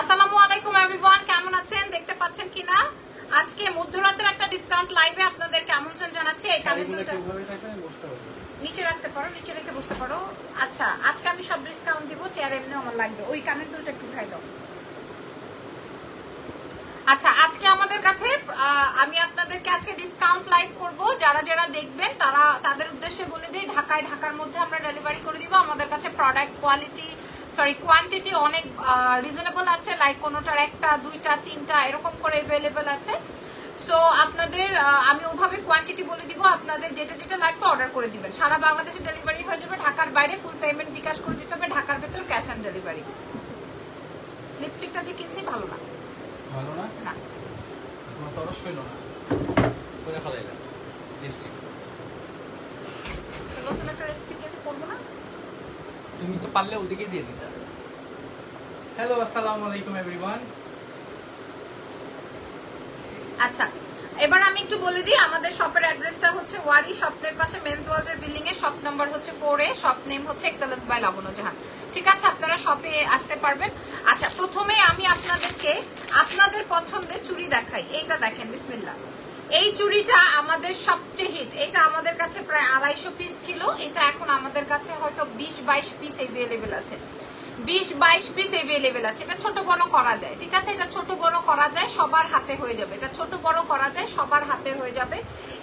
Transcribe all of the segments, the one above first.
আসসালামু আলাইকুম এভরিওয়ান, কেমন আছেন? দেখতে পাচ্ছেন কিনা আজকে মধ্যরাতের একটা ডিসকাউন্ট লাইভে আপনাদেরকে আমন্ত্রণ জানাচ্ছি। এই কালেন্ডারটা নিচে রাখতে পারো, নিচে রেখে বসতে পারো। আচ্ছা, আজকে আমি সব ডিসকাউন্ট দিব, চেয়ার এমনি আমার লাগবে। ওই কানের দুলটা একটু উঠাই দাও। আচ্ছা, আজকে আমাদের কাছে আমি আপনাদেরকে আজকে ডিসকাউন্ট লাইভ করব। যারা যারা দেখবেন তারা তাদের উদ্দেশ্যে বলে দিই, ঢাকার মধ্যে আমরা ডেলিভারি করে দিব। আমাদের কাছে প্রোডাক্ট কোয়ান্টিটি অনেক রিজনেবল আছে। লাইক কোনোটার একটা, দুইটা, তিনটা এরকম করে অ্যাভেলেবল আছে। সো আপনাদের আমি ওভাবে কোয়ান্টিটি বলে দিব, আপনাদের যেটা যেটা লাগবে অর্ডার করে দিবেন। সারা বাংলাদেশে ডেলিভারি হয়ে যাবে। ঢাকার বাইরে ফুল পেমেন্ট বিকাশ করে দিতে হবে, ঢাকার ভেতর ক্যাশ অন ডেলিভারি। লিপস্টিকটা যে কিনছি ভালো না, ভালো না না তোমার তো অবশ্যই না করে ফেলাইলা লিপস্টিক। নতুন একটা লিপস্টিক এসে পরবো না, তুমি তো পারলে ওদিকে দিয়ে দিতে। হ্যালো, আসসালামু আলাইকুম এভরিওয়ান। আচ্ছা, এবার আমি একটু বলে দিই আমাদের শপের অ্যাড্রেসটা হচ্ছে ওয়ারি স্বপ্নের পাশে মেন্স ওয়ার্ল্ডের বিল্ডিং এর শপ নাম্বার হচ্ছে 4A, শপ নেম হচ্ছে এক্সেলেন্স বাই লাবণ্য জাহান। ঠিক আছে, আপনারা শপে আসতে পারবেন। আচ্ছা, প্রথমে আমি আপনাদেরকে আপনাদের পছন্দের চুড়ি দেখাই। এইটা দেখেন, বিসমিল্লাহ। এই চুড়িটা আমাদের সবচেয়ে হিট। এটা আমাদের কাছে প্রায় 250 পিস ছিল, এটা এখন আমাদের কাছে হয়তো 20-22 পিস অ্যাভেলেবেল আছে। 20-22 পিস অ্যাভেলেবেল আছে। এটা ছোট বড় করা যায়, ঠিক আছে? এটা ছোট বড় করা যায়, সবার হাতে হয়ে যাবে। এটা ছোট বড় করা যায়, সবার হাতে হয়ে যাবে।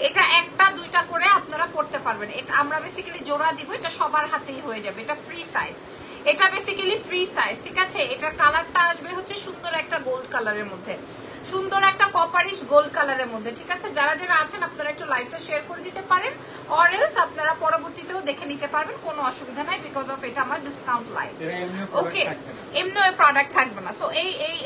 এটা একটা দুইটা করে আপনারা করতে পারবেন। এটা আমরা বেসিক্যালি জোড়া দিব, এটা সবার হাতেই হয়ে যাবে। এটা ফ্রি সাইজ, এটা বেসিক্যালি ফ্রি সাইজ, ঠিক আছে? এটার কালারটা আসবে হচ্ছে সুন্দর একটা গোল্ড কালারের মধ্যে, সুন্দর একটা কপারিশ গোল্ড কালারের মধ্যে, ঠিক আছে? যারা যারা আছেন আপনারা একটু লাইভটা শেয়ার করে দিতে পারেন, অর এলস আপনারা পরবর্তীতেও দেখে নিতে পারবেন, কোনো অসুবিধা নাই। বিকজ অফ এটা আমার ডিসকাউন্ট লাইভ। ওকে, এমনি প্রোডাক্ট থাকবে না। সো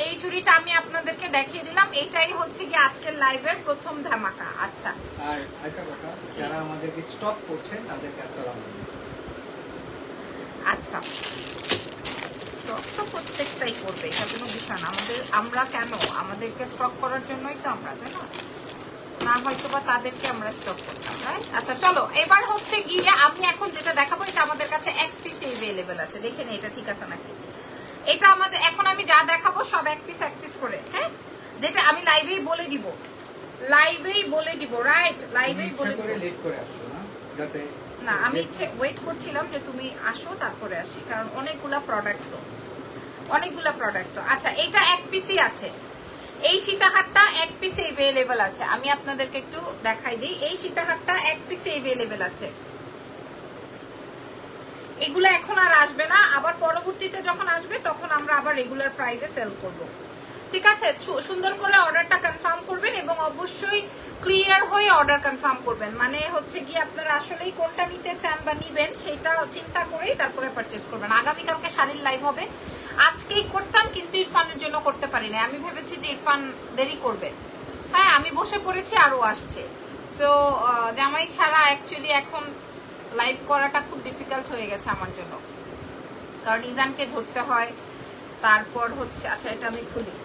এই চুড়িটা আমি আপনাদেরকে দেখিয়ে দিলাম। এইটাই হচ্ছে কি আজকের লাইভের প্রথম ধামাকা। আচ্ছা, আর একটা কথা, যারা আমাদেরকে স্টক করছেন তাদেরকে আসসালামু আলাইকুম। আচ্ছা, স্টক তো প্রত্যেকটাই করবে, এটা কোনো বিষয় না। আমরা কেন, আমাদেরকে স্টক করার জন্যই তো আমরা, তাই না? না হয়তো বা তাদেরকে আমরা স্টক করতাম, রাইট? আচ্ছা চলো, এবার হচ্ছে গিয়ে আমি এখন যেটা দেখাবো, এটা আমাদের কাছে এক পিস অ্যাভেলেবেল আছে। দেখে নি এটা ঠিক আছে নাকি? এটা আমাদের এখন আমি যা দেখাবো সব এক পিস করে, হ্যাঁ? যেটা আমি লাইভেই বলে দিব, রাইট? লাইভেই বলে দিব। লেট করে আসছো না, যাতে না, আমি ইচ্ছে ওয়েট করছিলাম যে তুমি আসো তারপরে আসি, কারণ অনেকগুলা প্রোডাক্ট তো। আচ্ছা, এটা এক পিসই আছে। এই সীতাহারটা এক পিসে অ্যাভেলেবেল আছে। আমি আপনাদেরকে একটু দেখাই দিই। এই সীতাহারটা এক পিসে অ্যাভেলেবেল আছে। এগুলো এখন আর আসবে না, আবার পরবর্তীতে যখন আসবে তখন আমরা আবার রেগুলার প্রাইসে সেল করব। ঠিক আছে? সুন্দর করে অর্ডারটা কনফার্ম করবেন এবং অবশ্যই ক্লিয়ার হয়ে অর্ডার কনফার্ম করবেন। মানে হচ্ছে কি আপনারা আসলেই কোনটা নিতে চান বা নিবেন সেটা চিন্তা করেই তারপরে পারচেজ করবেন। আগামীকালকে শাড়ির লাইভ হবে, আজকেই করতাম কিন্তু ইরফানের জন্য করতে পারি না। আমি ভেবেছি যে ইরফান দেরি করবে। হ্যাঁ, আমি বসে পড়েছি, আরো আসছে। সো জামাই ছাড়া অ্যাকচুয়ালি এখন লাইভ করাটা খুব ডিফিকাল্ট হয়ে গেছে আমার জন্য, কারণ ইজানকে ধরতে হয়। তারপর হচ্ছে, আচ্ছা এটা আমি খুলি,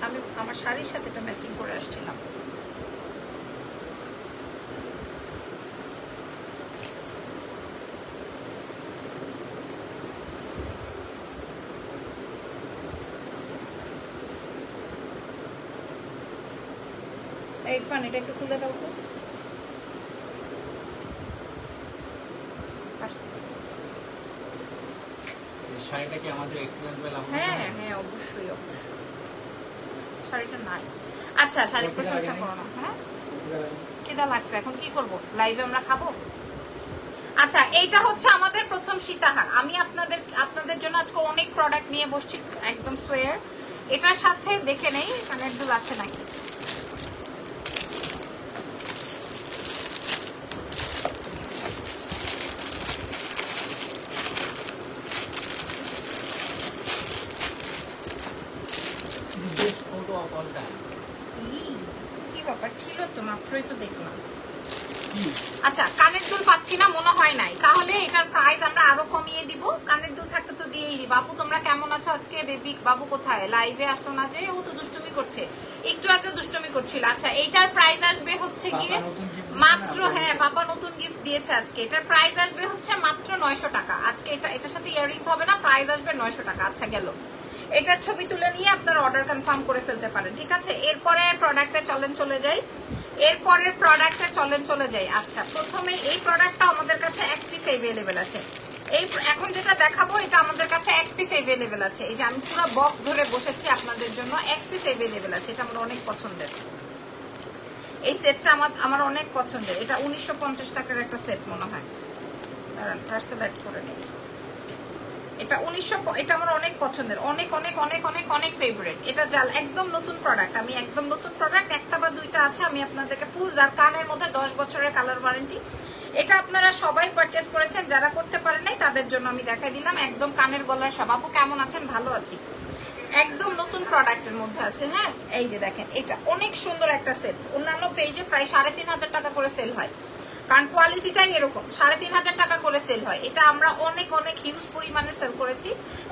আমি আমার শাড়ির সাথে এটা ম্যাচিং করে আসছিলাম। ইরফান এটা একটু খুলে দাও তো। শাড়িটা কি আমাদের এক্সেলেন্স বাই লাবণ্য? হ্যাঁ, অবশ্যই শাড়িটা নাই। আচ্ছা, শাড়ির প্রশংসা করো না। হ্যাঁ, কেদা লাগছে, এখন কি করব? লাইভে আমরা খাবো। আচ্ছা, এইটা হচ্ছে আমাদের প্রথম সীতাহার। আমি আপনাদের জন্য আজকে অনেক প্রোডাক্ট নিয়ে বসছি, একদম সোয়ার। এটার সাথে দেখে নেই কানের দুল আছে নাকি। কি ব্যাপার ছিল তো, মাত্রই তো দেখলাম। আচ্ছা, কানের দুল পাচ্ছি না, মনে হয় নাই। তাহলে এটার প্রাইস আমরা আরো কমিয়ে দিব। কানের দুল থাকতে তো দিয়েই দিই। বাবু তোমরা কেমন আছো আজকে? বেবি বাবু কোথায়? লাইভে আসলো না যে, ও তো দুষ্টুমি করছে, একটু আগে দুষ্টুমি করছিল। আচ্ছা, এইটার প্রাইস আসবে হচ্ছে গিয়ে মাত্র, হ্যাঁ পাপা নতুন গিফট দিয়েছে আজকে। এটার প্রাইস আসবে হচ্ছে মাত্র 900 টাকা। আজকে এটার সাথে ইয়াররিংস হবে না, প্রাইস আসবে 900 টাকা। আচ্ছা গেল। এটার ছবি তুলে নিয়ে আপনারা অর্ডার কনফার্ম করে ফেলতে পারেন, ঠিক আছে। এরপরে প্রোডাক্টে চলে যাই, এরপরের প্রোডাক্টে চলে যাই। আচ্ছা, প্রথমে এই প্রোডাক্টটা আমাদের কাছে এক পিস অ্যাভেলেবেল আছে। এই এখন যেটা দেখাবো এটা আমাদের কাছে এক পিস অ্যাভেলেবেল আছে। এই যে আমি পুরো বক্স ধরে বসেছি আপনাদের জন্য, এক পিস অ্যাভেলেবেল আছে। এটা আমার অনেক পছন্দের, এই সেটটা আমার অনেক পছন্দের। এটা 1950 টাকার একটা সেট মনে হয়, পার্সেল অ্যাড করে নেই। এটা 1900, এটা আমার অনেক পছন্দের, অনেক অনেক অনেক অনেক অনেক ফেভারিট। এটা জাল একদম নতুন প্রোডাক্ট, আমি একদম নতুন প্রোডাক্ট, একটা বা দুইটা আছে। আমি আপনাদেরকে ফুল যার কানের মধ্যে 10 বছরের কালার ওয়ারেন্টি। এটা আপনারা সবাই পারচেজ করেছেন, যারা করতে পারেন নাই তাদের জন্য আমি দেখাই দিলাম। একদম কানের গলার সব। আপু কেমন আছেন? ভালো আছি। একদম নতুন প্রোডাক্টের মধ্যে আছে। হ্যাঁ, এই যে দেখেন, এটা অনেক সুন্দর একটা সেট। অন্যান্য পেজে প্রায় 3500 টাকা করে সেল হয়, কারণ কোয়ালিটিটাই এরকম। 3500 টাকা করে সেল হয়। এটা আমরা অনেক অনেক হিউজ পরিমাণে সেল করেছি।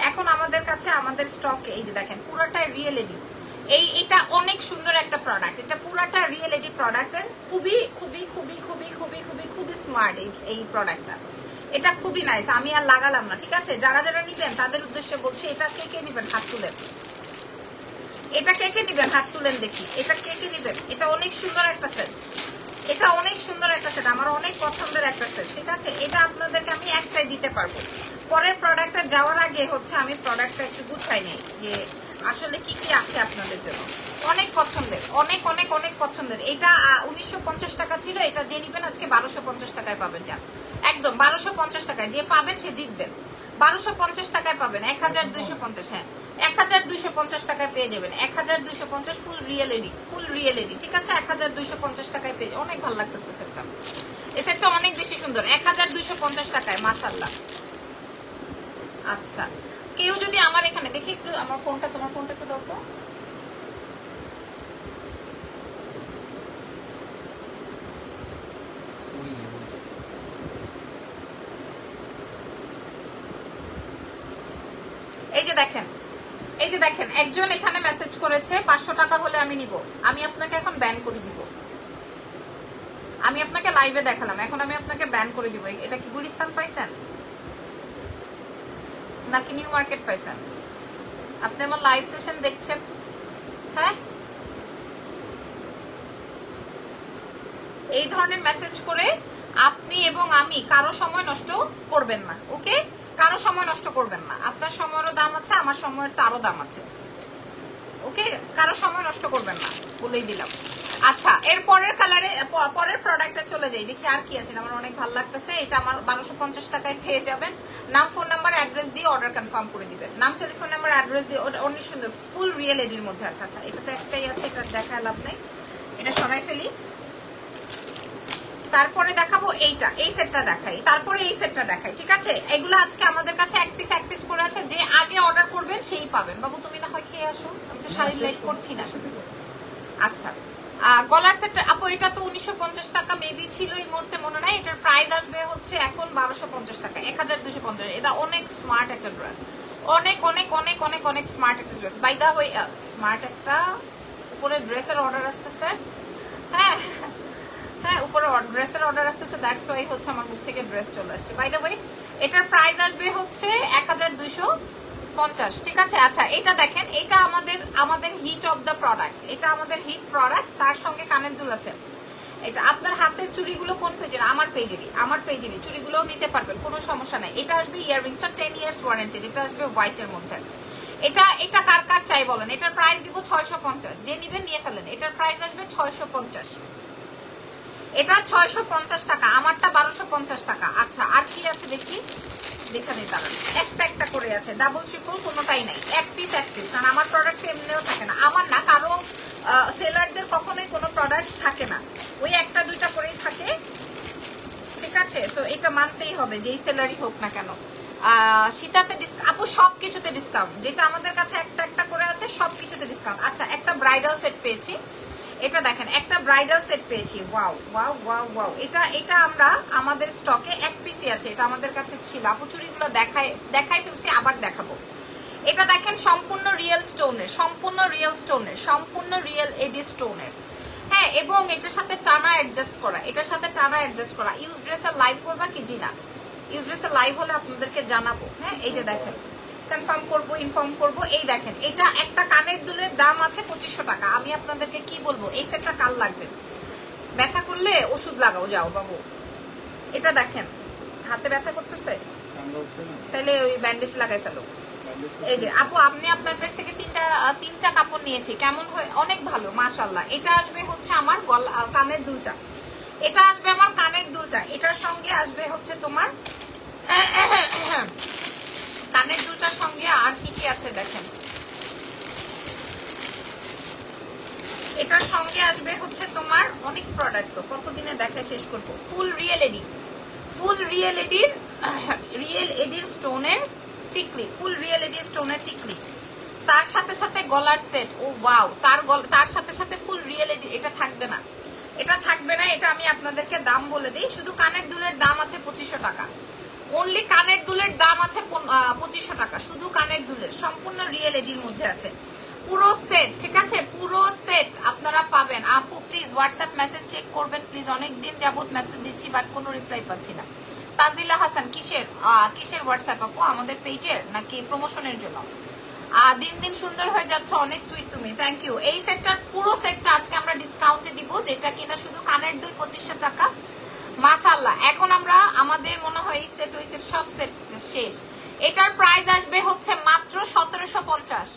এখন আমাদের কাছে আমাদের স্টকে এই যে দেখেন পুরোটা রিয়েল এডি। এটা অনেক সুন্দর একটা প্রোডাক্ট, এটা পুরাটা রিয়েল এডি প্রোডাক্ট। খুবই খুবই খুবই খুবই খুবই খুবই খুবই স্মার্ট এই প্রোডাক্টটা। এটা খুবই নাইস, আমি আর লাগালাম না, ঠিক আছে। যারা যারা নিবেন তাদের উদ্দেশ্যে বলছি, এটা কে কে নিবেন হাত তুলেন, এটা কে কে নিবেন হাত তুলেন দেখি, এটা কে কে নিবেন। এটা অনেক সুন্দর একটা সেট, এটা অনেক সুন্দর একটা সেট, আমার অনেক পছন্দের একটা সেট, ঠিক আছে। এটা আপনাদেরকে আমি একটাই দিতে পারবো। পরের প্রোডাক্টটা যাওয়ার আগে হচ্ছে আমি প্রোডাক্টটা একটু গুছাই নেই যে আসলে কি কি আছে আপনাদের জন্য। অনেক পছন্দের, অনেক অনেক অনেক পছন্দের। এটা 1950 টাকা ছিল, এটা যে নিবেন আজকে 1250 টাকায় পাবেন। যা একদম 1250 টাকায় যে পাবেন সে জিতবেন। 1250 টাকায় পাবেন, 1250। হ্যাঁ, 1250 টাকায় পেয়ে যাবেন। 1250 ফুল রিয়েল এডি, ঠিক আছে। 1250 টাকায় পেয়ে, অনেক ভালো লাগতেছে সেটটা। এই সেটটা অনেক বেশি সুন্দর। 1250 টাকায়, মাশাআল্লাহ। আচ্ছা, কেউ যদি আমার এখানে দেখি একটু, আমার ফোনটা, তোমার ফোনটা একটু দাও তো। এই যে দেখেন, এই যে দেখেন, একজন এখানে মেসেজ করেছে 500 টাকা হলে আমি নিব। আমি আপনাকে এখন ব্যান করে দিব। আমি আপনাকে লাইভে দেখালাম, এখন আমি আপনাকে ব্যান করে দিব। এটা কি গুলিস্তান পাইছেন নাকি নিউ মার্কেট পাইছেন? আপনি আমার লাইভ সেশন দেখছেন? হ্যাঁ, এই ধরনের মেসেজ করে আপনি এবং আমি কারো সময় নষ্ট করবেন না, ওকে? কারো সময় নষ্ট করবেন না। আপনার সময়েরও দাম আছে, আমার সময়ের তারও দাম আছে, ওকে? কারো সময় নষ্ট করবেন না, বলেই দিলাম। আচ্ছা, এর পরের কালারে, পরের প্রোডাক্টটা চলে যাই, দেখি আর কি আছে। আমার অনেক ভালো লাগতেছে। এটা আমার 1250 টাকায় পেয়ে যাবেন। নাম, ফোন নাম্বার, অ্যাড্রেস দিয়ে অর্ডার কনফার্ম করে দিবেন। নাম, টেলিফোন নাম্বার, অ্যাড্রেস দিয়ে। ওটা অনেক সুন্দর, ফুল রিয়েল এডির মধ্যে আছে। আচ্ছা, এটা তো একটাই আছে, এটা দেখা লাভ নাই, এটা সরাই ফেলি। তারপরে দেখাবো এইটা, এই সেটটা দেখাই, তারপরে এই সেটটা দেখাই, ঠিক আছে। এগুলো আজকে আমাদের কাছে এক পিস করে আছে। যে আগে অর্ডার করবেন সেই পাবেন। বাবু তুমি না হয় খেয়ে আসো, আমি তো শাড়ির লাইভ করছি না। আচ্ছা, গলার সেট আপু, এটা তো 1950 টাকা মেবি ছিল, এই মুহূর্তে মনে নাই। এটার প্রাইস আসবে হচ্ছে এখন 1250 টাকা, 1250। এটা অনেক স্মার্ট একটা ড্রেস, অনেক অনেক অনেক অনেক অনেক স্মার্ট একটা dress. By the way, smart একটা উপরে ড্রেসের অর্ডার আসতেছে। হ্যাঁ হ্যাঁ, উপরে ড্রেসের অর্ডার আসতেছে, দ্যাটস ওয়াই হচ্ছে আমার মুখ থেকে ড্রেস চলে আসছে। বাই দ্য ওয়ে, এটার প্রাইস আসবে হচ্ছে 1250, ঠিক আছে। আচ্ছা, এটা দেখেন, এটা আমাদের হিট অফ দ্য প্রোডাক্ট, এটা আমাদের হিট প্রোডাক্ট। তার সঙ্গে কানের দুল আছে। এটা আপনার হাতের চুড়িগুলো কোন পেজের? আমার পেজেরই চুড়িগুলোও নিতে পারবেন, কোনো সমস্যা নাই। এটা আসবে ইয়াররিংসটা 10 ইয়ার্স ওয়ারেন্টি। এটা আসবে হোয়াইটের মধ্যে। এটা কার কার চাই বলেন? এটার প্রাইস দিব 650, যে নিবেন নিয়ে ফেলেন। এটার প্রাইস আসবে 650, এটা 650 টাকা, আমারটা 1250 টাকা। আচ্ছা, আর কি আছে দেখি, দেখে নিই দাঁড়ান। একটা করে আছে, ডাবল ট্রিপল কোনোটাই নাই, এক পিস। কারণ আমার প্রোডাক্ট এমনিও থাকে না, আমার না, কারো সেলারদের কখনোই কোনো প্রোডাক্ট থাকে না, ওই একটা দুইটা করেই থাকে, ঠিক আছে। তো এটা মানতেই হবে, যেই সেলারই হোক না কেন। সীতাতে আপু সবকিছুতে ডিসকাউন্ট, যেটা আমাদের কাছে একটা করে আছে সবকিছুতে ডিসকাউন্ট। আচ্ছা, একটা ব্রাইডাল সেট পেয়েছি, এটা দেখেন, একটা ব্রাইডাল সেট পেয়েছি। ওয়াও ওয়াও ওয়াও ওয়াও, এটা আমরা আমাদের স্টকে এক পিসই আছে, এটা আমাদের কাছে ছিল। আপু চুড়িগুলো দেখাই ফেলছি, আবার দেখাবো। এটা দেখেন, সম্পূর্ণ রিয়েল স্টোনের, সম্পূর্ণ রিয়েল এডি স্টোনের। হ্যাঁ, এবং এটার সাথে টানা অ্যাডজাস্ট করা, ইউজ ড্রেসের লাইভ করবা কি? জি না, ইউজ ড্রেসের লাইভ হলে আপনাদেরকে জানাবো। হ্যাঁ, এই যে দেখেন, কনফার্ম করব, ইনফর্ম করব। এই দেখেন, এটা একটা কানের দুলের দাম আছে 2500 টাকা। আমি আপনাদেরকে কি বলবো, এই সেটটা কাল লাগবে। ব্যথা করলে ওষুধ লাগাও যাও বাবু। এটা দেখেন, হাতে ব্যথা করতেছে, তাহলে ওই ব্যান্ডেজ লাগাই ফেলো। এই যে আপু, আপনি আপনার কাছ থেকে তিনটা কাপড় নিয়েছি, কেমন হয়? অনেক ভালো, মাশাআল্লাহ। এটা আসবে হচ্ছে আমার কানের দুলটা, এটা আসবে আমার কানের দুলটা, এটার সঙ্গে আসবে হচ্ছে তোমার কানের দুলটার সঙ্গে আর কি কি আছে দেখেন। এটার সঙ্গে আসবে হচ্ছে তোমার অনেক প্রোডাক্ট, তো কতদিনে দেখা শেষ করবো। ফুল রিয়েল এডির স্টোনের টিকলি, ফুল রিয়েল এডির স্টোনের টিকলি, তার সাথে সাথে গলার সেট। ও ওয়াও, তার সাথে সাথে ফুল রিয়েল এডি। এটা থাকবে না, এটা থাকবে না। এটা আমি আপনাদেরকে দাম বলে দিই, শুধু কানের দুলের দাম আছে 2500 টাকা। অনলি কানের দুলের দাম আছে 2500 টাকা, শুধু কানের দুলের, সম্পূর্ণ রিয়েল এডির মধ্যে আছে পুরো সেট। ঠিক আছে, পুরো সেট আপনারা পাবেন। আপু প্লিজ হোয়াটসঅ্যাপ মেসেজ চেক করবেন প্লিজ, অনেকদিন যাবত মেসেজ দিচ্ছি বাট কোনো রিপ্লাই পাচ্ছি না। তানজিলা হাসান, কিসের হোয়াটসঅ্যাপ আপু? আমাদের পেজের নাকি প্রমোশনের জন্য? দিন দিন সুন্দর হয়ে যাচ্ছে, অনেক সুইট তুমি, থ্যাংক ইউ। এই সেটটার পুরো সেটটা আজকে আমরা ডিসকাউন্টে দিব, যেটা কিনা শুধু কানের দুল 2500 টাকা। মাশাআল্লাহ, এখন আমরা আমাদের মনে হয় এই সেট ওই সেট সব সেট শেষ। এটার প্রাইস আসবে হচ্ছে মাত্র 1750,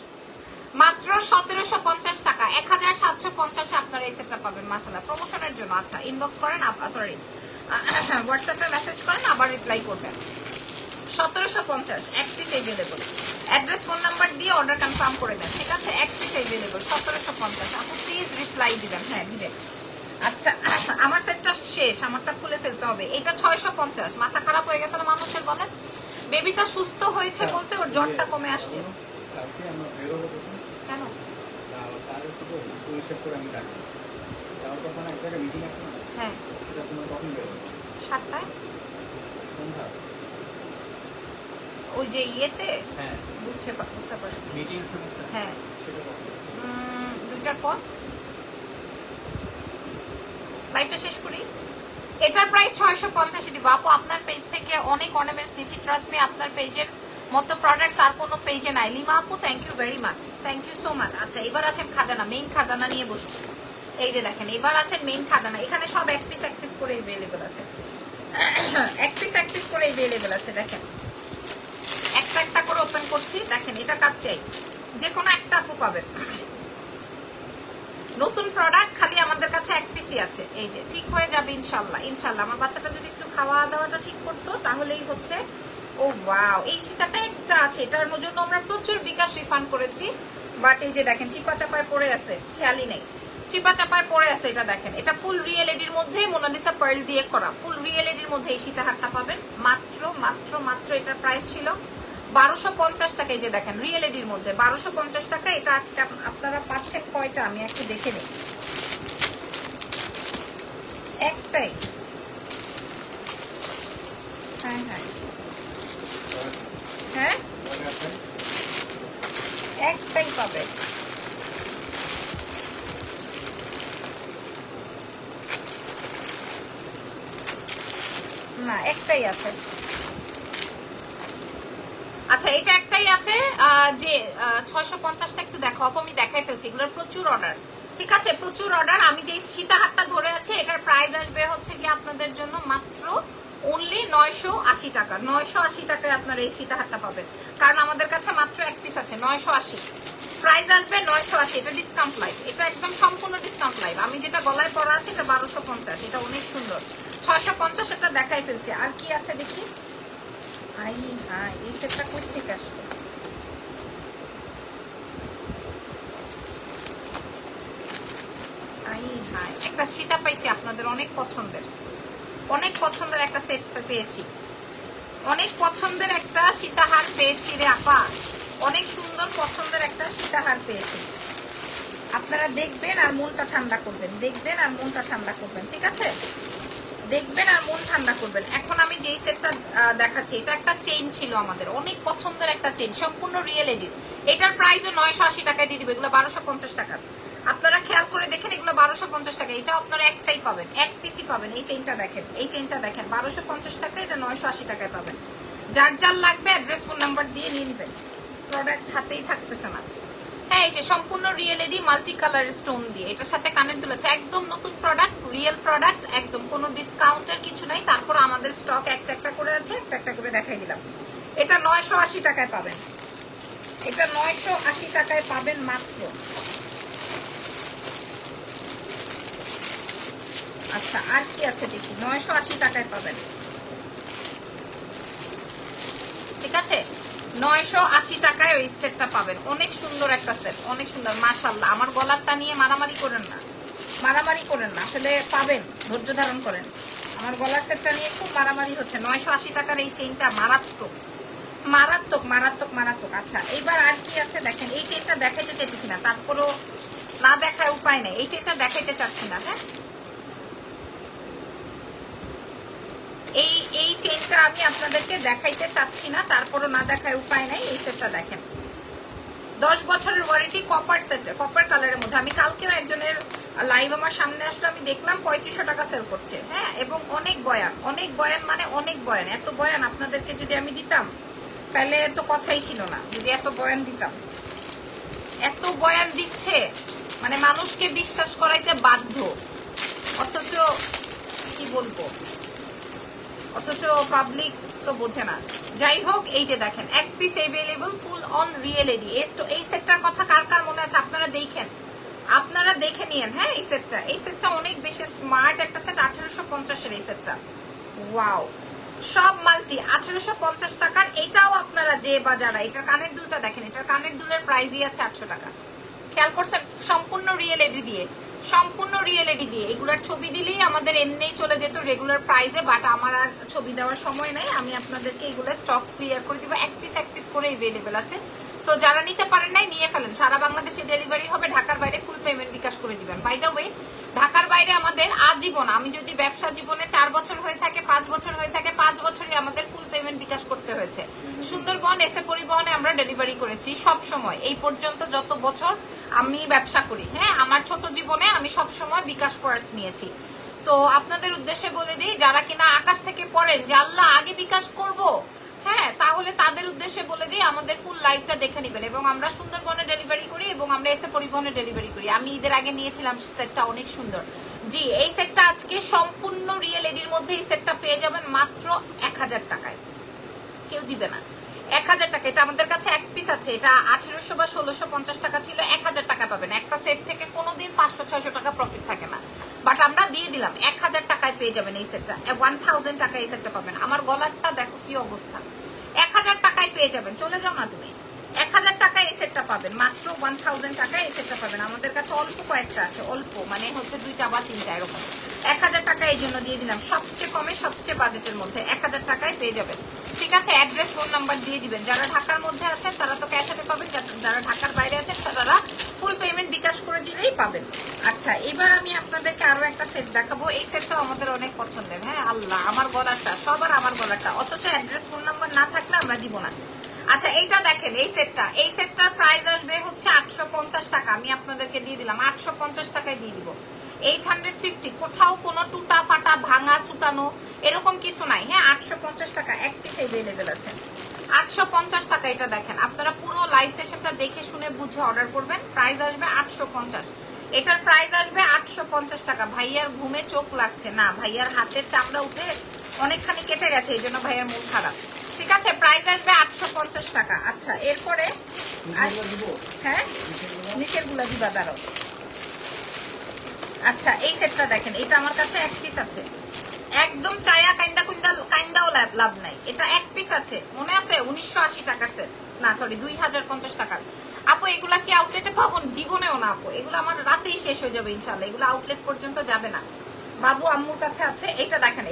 মাত্র 1750 টাকা। 1750 আপনারা এই সেটটা পাবেন মাশাআল্লাহ, প্রমোশনের জন্য। আচ্ছা, ইনবক্স করেন, সরি হোয়াটসঅ্যাপে মেসেজ করেন, আবার রিপ্লাই করবেন। 1750 এক piece available. Address phone number দিয়ে অর্ডার কনফার্ম করে দেন, ঠিক আছে? এক পিস এভেলেবল 1750। আপু প্লিজ রিপ্লাই দিবেন। হ্যাঁ দিবেন। আচ্ছা, আমার সেটটা শেষ, আমারটা খুলে ফেলতে হবে। এটা 650। মাথা খারাপ হয়ে গেছে না মানুষের, বলেন? বেবিটা সুস্থ হয়েছে বলতে ওর জ্বরটা কমে আসছে। কেন? হ্যাঁ, 7টায় ওই যে ইয়েতে, বুঝতে পারছি। হ্যাঁ, 2টার পর লাইভটা শেষ করি। এটার প্রাইস 650 দিব। আপু আপনার পেজ থেকে অনেক অর্নামেন্টস নিচ্ছি, ট্রাস্ট মি আপনার পেজের মতো প্রোডাক্টস আর কোনো পেজে নাই। লিমা আপু thank you very much, thank you so much. আচ্ছা, এবার আসেন খাজানা, মেইন খাজানা নিয়ে বসুন। এই যে দেখেন, এবার আসেন মেইন খাজানা। এখানে সব এক পিস করে अवेलेबल আছে, এক পিস করে अवेलेबल আছে। দেখেন, একটা একটা করে ওপেন করছি। দেখেন, এটা কাট চাই, যে কোনো একটা আপু পাবেন। নতুন প্রোডাক্ট খালি আমাদের কাছে এক পিসই আছে। এই যে ঠিক হয়ে যাবে ইনশাল্লাহ, ইনশাল্লাহ। আমার বাচ্চাটা যদি একটু খাওয়া দাওয়াটা ঠিক করতো তাহলেই হচ্ছে। ও ওয়াও, এই সীতাটা একটা আছে, এটার জন্য আমরা প্রচুর বিকাশ রিফান্ড করেছি, বাট এই যে দেখেন চিপা চাপায় পড়ে আছে, খেয়ালই নেই, চিপা চাপায় পড়ে আছে। এটা দেখেন, এটা ফুল রিয়েল এডির মধ্যে মোনালিসা পার্ল দিয়ে করা, ফুল রিয়েল এডির মধ্যে এই সীতাহারটা পাবেন মাত্র মাত্র মাত্র। এটার প্রাইস ছিল 1250 টাকা। এই যে দেখেন, রিয়েল এডির মধ্যে 1250 টাকা। এটা আজকে আপনারা পাচ্ছেন কয়টা আমি একটু দেখে নিই। একটাই, হ্যাঁ হ্যাঁ হ্যাঁ, একটাই পাবে। না, একটাই আছে। আচ্ছা, এটা একটাই আছে। যে 650টা একটু দেখো আপু, আমি দেখাই ফেলছি, এগুলোর প্রচুর অর্ডার। ঠিক আছে, প্রচুর অর্ডার। আমি যে সীতাহারটা ধরে আছে, এটার প্রাইস আসবে হচ্ছে কি আপনাদের জন্য মাত্র অনলি 980 টাকা। 980 টাকায় আপনারা এই সীতাহারটা পাবেন, কারণ আমাদের কাছে মাত্র এক পিস আছে। 980 প্রাইস আসবে, 980। এটা ডিসকাউন্ট লাইভ, এটা একদম সম্পূর্ণ ডিসকাউন্ট লাইভ। আমি যেটা গলায় পরা আছে এটা 1250, এটা অনেক সুন্দর। 650 এটা দেখাই ফেলছি। আর কি আছে দেখি। আই হ্যাঁ, এই সেটটা কই থেকে আসলো? আই হ্যাঁ, একটা সীতা পাইছি আপনাদের অনেক পছন্দের, অনেক পছন্দের একটা সেট পেয়েছি, অনেক পছন্দের একটা সীতাহার পেয়েছি রে আপা, অনেক সুন্দর পছন্দের একটা সীতাহার পেয়েছি। আপনারা দেখবেন আর মনটা ঠান্ডা করবেন, দেখবেন আর মনটা ঠান্ডা করবেন, ঠিক আছে? দেখবেন আর মন ঠান্ডা করবেন। এখন আমি যেই সেটটা দেখাচ্ছি, এটা একটা চেইন ছিল আমাদের, অনেক পছন্দের একটা চেইন, সম্পূর্ণ রিয়েল এডিট। এটার প্রাইসও 980 টাকায় দিয়ে দিবে, এগুলো 1250 টাকা। আপনারা খেয়াল করে দেখেন, এগুলো 1250 টাকা। এটা আপনারা একটাই পাবেন, এক পিসি পাবেন। এই চেইনটা দেখেন, এই চেইনটা দেখেন, 1250 টাকা, এটা 980 টাকায় পাবেন। যার যার লাগবে অ্যাড্রেস ফোন নাম্বার দিয়ে নিয়ে নেবেন। প্রোডাক্ট হাতেই থাকতেছে না। হ্যাঁ, এই যে সম্পূর্ণ রিয়েল এডি মাল্টি কালার স্টোন দিয়ে, এটার সাথে কানের দুল আছে, একদম নতুন প্রোডাক্ট, রিয়েল প্রোডাক্ট, একদম কোনো ডিসকাউন্টের কিছু নাই। তারপর আমাদের স্টক একটা একটা করে আছে, একটা একটা করে দেখাই দিলাম। এটা 980 টাকায় পাবেন, এটা 980 টাকায় পাবেন মাত্র। আচ্ছা আর কি আছে দেখি, 980 টাকায় পাবেন, ঠিক আছে 980 টাকায় ওই সেটটা পাবেন। অনেক সুন্দর একটা সেট, অনেক সুন্দর মাশাআল্লাহ। আমার গলারটা নিয়ে মারামারি করেন না, মারামারি করেন না, আসলে পাবেন, ধৈর্য ধারণ করেন। আমার গলার সেটটা নিয়ে খুব মারামারি হচ্ছে। 980 টাকার এই চেইনটা মারাত্মক মারাত্মক মারাত্মক মারাত্মক। আচ্ছা এইবার আর কি আছে দেখেন, এই চেইনটা দেখাইতে চাইতেছি না, তারপরও না দেখায় উপায় নেই, এই চেইনটা দেখাইতে চাচ্ছি না। হ্যাঁ, এই চেইনটা আমি আপনাদেরকে দেখাইতে চাচ্ছি না, তারপরও না দেখায় উপায় নাই। এই সেটটা দেখেন, 10 বছরের ওয়ারেন্টি, কপার সেট, কপার কালারের মধ্যে। আমি কালকেও একজনের লাইভ আমার সামনে আসলো, আমি দেখলাম 3500 টাকা সেল করছে। হ্যাঁ, এবং অনেক বয়ান, অনেক বয়ান, মানে অনেক বয়ান। এত বয়ান আপনাদেরকে যদি আমি দিতাম তাহলে তো কথাই ছিল না, যদি এত বয়ান দিতাম। এত বয়ান দিচ্ছে মানে মানুষকে বিশ্বাস করাইতে বাধ্য, অথচ কি বলবো, অথচ পাবলিক তো বোঝে না। যাই হোক, এই যে দেখেন এক piece available full on real এডি। এই সেটটার কথা কার কার মনে আছে আপনারা দেখেন, আপনারা দেখে নিয়েন। হ্যাঁ, এই সেটটা অনেক বেশি স্মার্ট একটা সেট, 1850 এর এই সেটটা। ওয়াও, সব মাল্টি 1850 টাকার। এটাও আপনারা যে বাজারা, এটার কানের দুলটা দেখেন, এটার কানের দুলের প্রাইসই আছে 800 টাকা। খেয়াল করছেন, সম্পূর্ণ রিয়েল এডি দিয়ে, সম্পূর্ণ রিয়েল এডি দিয়ে। এগুলার ছবি দিলেই আমাদের এমনিই চলে যেত রেগুলার প্রাইসে, বাট আমার আর ছবি দেওয়ার সময় নাই। আমি আপনাদেরকে এগুলো স্টক ক্লিয়ার করে দিব, এক পিস করে এভেলেবেল আছে। সো যারা নিতে পারেন নাই নিয়ে ফেলেন, সারা বাংলাদেশে ডেলিভারি হবে, ঢাকার বাইরে ফুল পেমেন্ট বিকাশ করে দিবেন। বাই দ্য ওয়ে, ঢাকার বাইরে আমাদের আজীবন, আমি যদি ব্যবসা জীবনে 4 বছর হয়ে থাকে, 5 বছর হয়ে থাকে, 5 বছরই আমাদের ফুল পেমেন্ট বিকাশ করতে হয়েছে। সুন্দরবন এসে পরিবহনে আমরা ডেলিভারি করেছি সব সময়, এই পর্যন্ত যত বছর আমি ব্যবসা করি। হ্যাঁ, আমার ছোট জীবনে আমি সব সময় বিকাশ ফার্স্ট নিয়েছি। তো আপনাদের উদ্দেশ্যে বলে দিই, যারা কিনা আকাশ থেকে পড়েন যে আল্লাহ আগে বিকাশ করব, হ্যাঁ, তাহলে তাদের উদ্দেশ্যে বলে দিই আমাদের ফুল লাইভটা দেখে নেবেন। এবং আমরা সুন্দরবনে ডেলিভারি করি এবং আমরা এসে পরিবহনে ডেলিভারি করি। আমি ঈদের আগে নিয়েছিলাম সেটটা, অনেক সুন্দর। জি, এই সেটটা আজকে সম্পূর্ণ রিয়েল এডির মধ্যে এই সেটটা পেয়ে যাবেন মাত্র 1000 টাকায়, কেউ দিবে না। 1000 টাকা, এটা আমাদের কাছে এক পিস আছে, এটা 1800 বা 1650 টাকা ছিল, 1000 টাকা পাবেন। একটা সেট থেকে কোনোদিন 500-600 টাকা প্রফিট থাকে না, বাট আমরা দিয়ে দিলাম 1000 টাকায় পেয়ে যাবেন এই সেটটা। 1000 টাকায় এই সেটটা পাবেন। আমার গলারটা দেখো কি অবস্থা, 1000 টাকায় পেয়ে যাবেন। চলে যাও না তুমি, 1000 টাকায় এই সেটটা পাবেন, মাত্র 1000 টাকায় এই সেটটা পাবেন। আমাদের কাছে অল্প কয়েকটা আছে, অল্প মানে হচ্ছে 2টা বা 3টা এরকম। 1000 টাকা এই জন্য দিয়ে দিলাম, সবচেয়ে কমে, সবচেয়ে বাজেটের মধ্যে 1000 টাকায় পেয়ে যাবেন। ঠিক আছে, অ্যাড্রেস ফোন নাম্বার দিয়ে দিবেন। যারা ঢাকার মধ্যে আছেন তারা তো ক্যাশে পাবেন, যারা ঢাকার বাইরে আছেন তারা ফুল পেমেন্ট বিকাশ করে দিলেই পাবেন। আচ্ছা, এবার আমি আপনাদেরকে আরো একটা সেট দেখাবো। এই সেটটাও আমাদের অনেক পছন্দের। হ্যাঁ, আল্লাহ, আমার গলাটা, সবার আমার গলাটা, অথচ অ্যাড্রেস ফোন নাম্বার না থাকলে আমরা দিব না। আচ্ছা, এইটা দেখেন, এই সেটটার প্রাইস আসবে হচ্ছে 850 টাকা। আমি আপনাদেরকে দিয়ে দিলাম 850 টাকায় দিয়ে দিব। 850, কোথাও কোনো টুটা ফাটা ভাঙা সুতানো এরকম কিছু নাই। হ্যাঁ, 850 টাকা এক পিস अवेलेबल আছে, 850 টাকা। এটা দেখেন, আপনারা পুরো লাইভ সেশনটা দেখে শুনে বুঝে অর্ডার করবেন। প্রাইস আসবে 850, এটার প্রাইস আসবে 850 টাকা। ভাইয়ার ঘুমে চোখ লাগছে না, ভাইয়ার হাতের চামড়া উঠে অনেকখানি কেটে গেছে, এই জন্য ভাইয়ার মুখ খারাপ। ঠিক আছে, প্রাইস আসবে 850 টাকা। আচ্ছা, এরপরে হ্যাঁ, নিচের গুলা দিবা, দাঁড়াও। আচ্ছা, এই সেটটা দেখেন, এটা আমার কাছে এক পিস আছে, একদম চায়া কাইন্দাও লাভ নাই। এটা এক পিস আছে, মনে আছে 1980 টাকার সেট, না সরি 2050 টাকার। আপু এগুলা কি আউটলেটে পাবো? জীবনেও না আপু, এগুলো আমার রাতেই শেষ হয়ে যাবে ইনশাল্লাহ, এগুলো আউটলেট পর্যন্ত যাবে না। বাবু আম্মুর কাছে আছে। এটা দেখেন,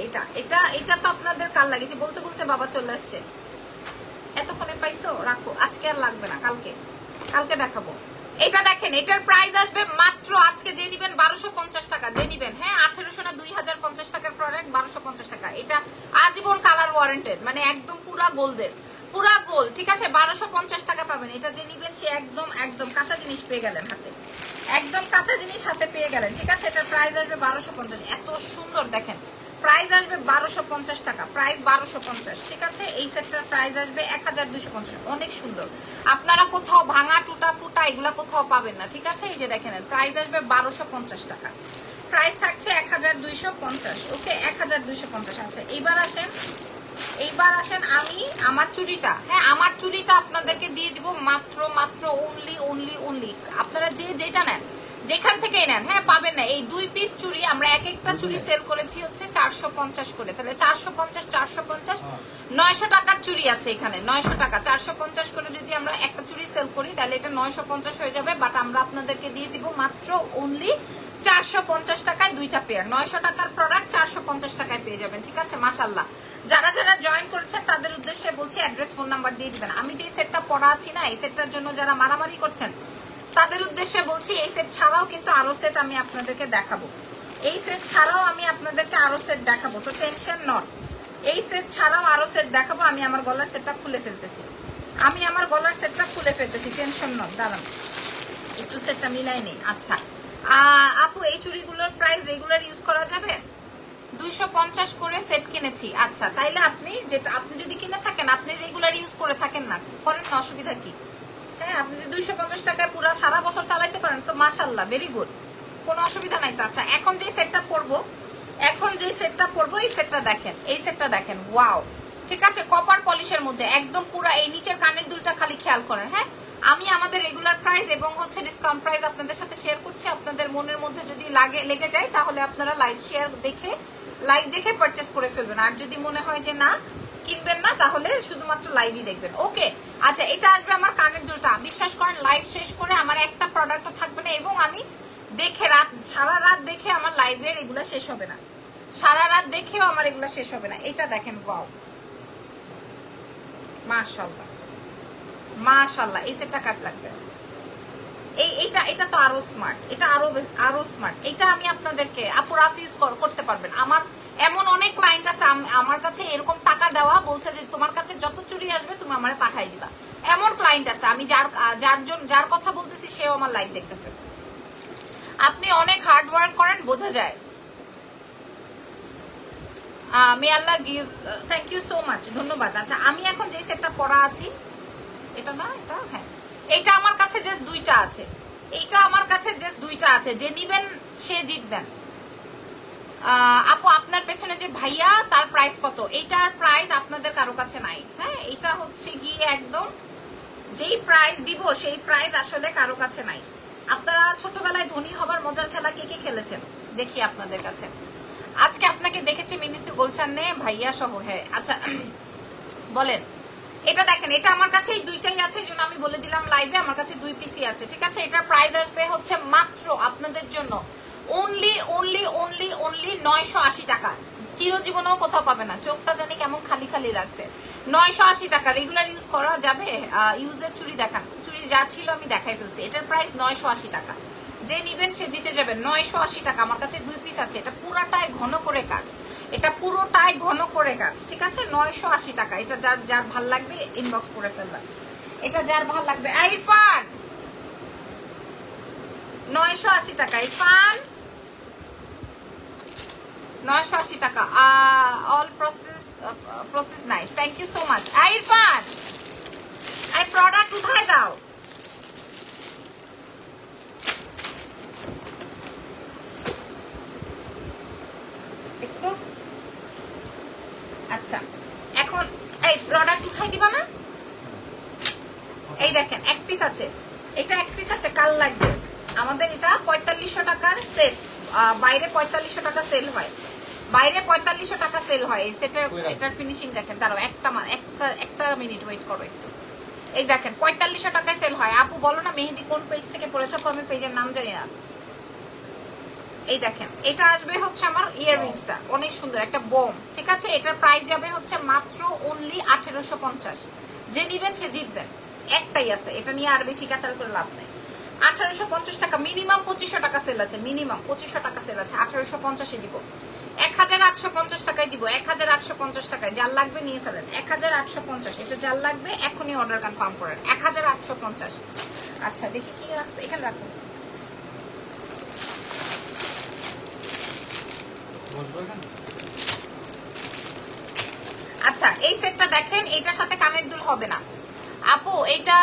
এটা তো আপনাদের কাল লাগেছে, বলতে বলতে বাবা চলে আসছে। এতক্ষণে পাইছো, রাখো, আজকে আর লাগবে না, কালকে দেখাবো। এটা দেখেন, এটার প্রাইস আসবে মাত্র, আজকে যে নিবেন 1250 টাকা, যে নিবেন। হ্যাঁ, 1800 না 2050 টাকার প্রোডাক্ট 1250 টাকা। এটা আজীবন কালার ওয়ারেন্টেড, মানে একদম পুরা গোল্ডের, পুরা গোল্ড। ঠিক আছে, 1250 টাকা পাবেন। এটা যে নিবেন সে একদম কাঁচা জিনিস পেয়ে গেলেন হাতে, একদম কাঁচা জিনিস হাতে পেয়ে গেলেন। ঠিক আছে, এটার প্রাইস আসবে 1250। এত সুন্দর দেখেন, প্রাইস আসবে 1250 টাকা, প্রাইস 1250, ঠিক আছে। এই সেটটার প্রাইস আসবে 1250, অনেক সুন্দর। আপনারা কোথাও ভাঙা টুটা ফুটা এগুলা কোথাও পাবেন না, ঠিক আছে। এই যে দেখেন প্রাইস আসবে 1250 টাকা, প্রাইস থাকছে 1250। ওকে, 1250। আচ্ছা এইবার আসেন আমি আমার চুড়িটা, হ্যাঁ আমার চুড়িটা আপনাদেরকে দিয়ে দিব মাত্র অনলি আপনারা যেটা নেন যেখান থেকেই নেন, হ্যাঁ পাবেন না। এই 2 পিস চুড়ি আমরা এক একটা চুড়ি সেল করেছি হচ্ছে 450 করে, তাহলে 450 900 টাকার চুড়ি আছে এখানে, 900 টাকা 450 করে যদি আমরা একটা চুড়ি সেল করি তাহলে এটা 950 হয়ে যাবে। বাট আমরা আপনাদেরকে দিয়ে দিব মাত্র অনলি 450 টাকায় দুইটা পেয়ার, 900 টাকার প্রোডাক্ট 450 টাকায় পেয়ে যাবেন, ঠিক আছে। মাশাআল্লাহ, যারা জয়েন করেছেন তাদের উদ্দেশ্যে বলছি অ্যাড্রেস ফোন নাম্বার দিয়ে দিবেন। আমি যে সেটটা পড়া আছি না, এই সেটটার জন্য যারা মারামারি করছেন তাদের উদ্দেশ্যে বলছি এই সেট ছাড়াও কিন্তু আরো সেট আমি আপনাদেরকে দেখাবো, এই সেট ছাড়াও আমি আপনাদেরকে আরো সেট দেখাবো, তো টেনশন নট। এই সেট ছাড়াও আরো সেট দেখাবো। আমি আমার গলার সেটটা খুলে ফেলতেছি, টেনশন নট। দাঁড়ান একটু সেটটা মিলাই নেই। আচ্ছা আপু এই চুড়িগুলোর প্রাইস রেগুলার ইউজ করা যাবে? 250 করে সেট কিনেছি। আচ্ছা তাইলে আপনি যদি কিনে থাকেন, আপনি রেগুলার ইউজ করে থাকেন না, করেন না, অসুবিধা কি? হ্যাঁ আপনি যদি 250 টাকায় পুরো সারা বছর চালাইতে পারেন তো মাশাআল্লাহ, ভেরি গুড, কোনো অসুবিধা নাই তো। আচ্ছা এখন যে সেটটা পরবো এই সেটটা দেখেন, এই সেটটা দেখেন, ওয়াও, ঠিক আছে। কপার পলিশের মধ্যে একদম পুরো এই নিচের কানের দুলটা খালি খেয়াল করেন। হ্যাঁ আমি আমাদের রেগুলার প্রাইস এবং হচ্ছে ডিসকাউন্ট প্রাইস আপনাদের সাথে শেয়ার করছি। আপনাদের মনের মধ্যে যদি লেগে যায় তাহলে আপনারা লাইভ দেখে পারচেস করে ফেলবেন। আর যদি মনে হয় যে না কিনবেন না তাহলে শুধুমাত্র লাইভই দেখবেন। ওকে আচ্ছা এটা আসবে আমার কানের দুলটা। বিশ্বাস করেন লাইভ শেষ করে আমার একটা প্রোডাক্টও থাকবে না, এবং আমি সারা রাত দেখে আমার লাইভের এগুলা শেষ হবে না, সারা রাত দেখেও আমার এগুলা শেষ হবে না। এটা দেখেন, ওয়াও, মাশাআল্লাহ, এই সেটটা কাট লাগবে। এটা তো আরো স্মার্ট, এটা আরো স্মার্ট। এটা আমি আপনাদেরকে আপু রাফ ইউজ করতে পারবেন। আমার এমন অনেক ক্লায়েন্ট আছে আমার কাছে এরকম টাকা দেওয়া বলছে যে তোমার কাছে যত চুরি আসবে তুমি আমারে পাঠাই দিবা, এমন ক্লায়েন্ট আছে। আমি যার কথা বলতেছি সেও আমার লাইভ দেখতেছে। আপনি অনেক হার্ড ওয়ার্ক করেন, বোঝা যায়। May Allah gives, thank you so much, ধন্যবাদ। আচ্ছা আমি এখন যে সেটটা পরা আছি এটা না, এটা হ্যাঁ এটা আমার কাছে জাস্ট দুইটা আছে, যে নিবেন সে জিতবেন। আপু আপনার পেছনে যে ভাইয়া তার প্রাইস কত? এইটার প্রাইস আপনাদের কারো কাছে নাই। হ্যাঁ এটা হচ্ছে গিয়ে একদম যেই প্রাইস দিব সেই প্রাইস আসলে কারো কাছে নাই। আপনারা ছোটবেলায় ধনী হবার মজার খেলা কে কে খেলেছেন দেখি আপনাদের কাছে। আজকে আপনাকে দেখেছি মিনিস্ট্রি গোলশানে ভাইয়া সহ। হ্যাঁ আচ্ছা বলেন। এটা দেখেন, এটা আমার কাছে এই দুইটাই আছে, এই জন্য আমি বলে দিলাম লাইভে আমার কাছে 2 পিসই আছে, ঠিক আছে। এটার প্রাইস আসবে হচ্ছে মাত্র আপনাদের জন্য অনলি 980 টাকা। চিরজীবনেও কোথাও পাবে না। চোখটা জানি কেমন খালি খালি লাগছে। 980 টাকা রেগুলার ইউজ করা যাবে। ইউজের চুড়ি দেখান, চুড়ি যা ছিল আমি দেখাই ফেলছি। এটার প্রাইস 980 টাকা। যে নিবেন সে জিতে যাবে। 980 টাকা। আমার কাছে 2 পিস আছে। এটা পুরোটাই ঘন করে কাজ, ঠিক আছে। 980 টাকা। এটা যার ভাল লাগবে ইনবক্স করে ফেলবেন। এটা যার ভাল লাগবে। ইরফান 980 টাকা, ইরফান 980 টাকা। All process nice, thank you so much. Irfan এই প্রোডাক্ট উঠায় দাও। দেখছো? আচ্ছা এখন এই প্রোডাক্ট উঠাই দিবা না? এই দেখেন এক পিস আছে, এটা এক পিস আছে, কাল লাগবে। আমাদের এটা 4500 টাকার সেট। বাইরে 4500 টাকা সেল হয়, এই সেটের। এটার ফিনিশিং দেখেন। দাঁড়াও একটা মিনিট ওয়েট করো একটু। এই দেখেন 4500 টাকায় সেল হয়। আপু বলো না মেহেদি কোন পেজ থেকে পড়েছো? আমি পেজের নাম জানি না। এই দেখেন এটা আসবে হচ্ছে আমার ইয়াররিংসটা, অনেক সুন্দর একটা বোম, ঠিক আছে। এটার প্রাইস যাবে হচ্ছে মাত্র অনলি 1850। যে নিবেন সে জিতবেন, একটাই আছে। এটা নিয়ে আর বেশি কাচাল করে লাভ নেই। 1850 টাকা। মিনিমাম 2500 টাকা সেল আছে, 1850 দিব। 1850 টাকায় দিব, 1850 টাকায়। যার লাগবে নিয়ে ফেলেন। 1850। এটা যার লাগবে এখনই অর্ডার কনফার্ম করেন। 1850। আচ্ছা দেখি কি রাখছে, এখানে রাখুন। আচ্ছা এই সেটটা দেখেন, এটার সাথে কানের দুল হবে না আপু। এটা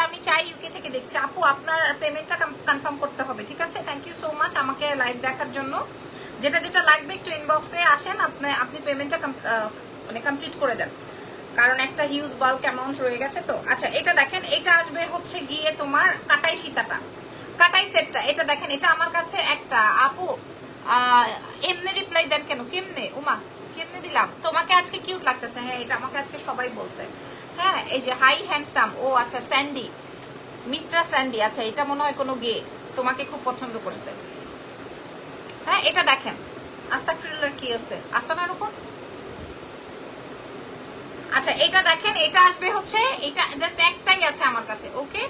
আমি চাই ইউকে থেকে দেখছি আপু, আপনার পেমেন্টটা কনফার্ম করতে হবে, ঠিক আছে? থ্যাংক ইউ সো মাচ আমাকে লাইভ দেখার জন্য। যেটা যেটা লাগবে একটু ইনবক্সে আসেন, আপনি পেমেন্টটা মানে কমপ্লিট করে দেন, কারণ একটা হিউজ বাল্ক অ্যামাউন্ট রয়ে গেছে তো। আচ্ছা এটা দেখেন, এটা আসবে হচ্ছে গিয়ে তোমার কাটাই সীতাটা, কাটাই সেটটা। এটা দেখেন, এটা আমার কাছে একটা আপু এমনি রিপ্লাই দেন কেন? কেমনে উমা কেমনে দিলাম? তোমাকে আজকে কিউট লাগতেছে। হ্যাঁ এটা আমাকে আজকে সবাই বলছে। হ্যাঁ এই যে হাই হ্যান্ডসাম, ও আচ্ছা স্যান্ডি, মিত্রা স্যান্ডি, আচ্ছা এটা মনে হয় কোনো গে তোমাকে খুব পছন্দ করছে। হ্যাঁ এটা দেখেন, আস্তাগফিরুল্লাহ কি আছে না এরকম। আচ্ছা এটা দেখেন, এটা আসবে হচ্ছে, এটা জাস্ট একটাই আছে আমার কাছে, ওকে?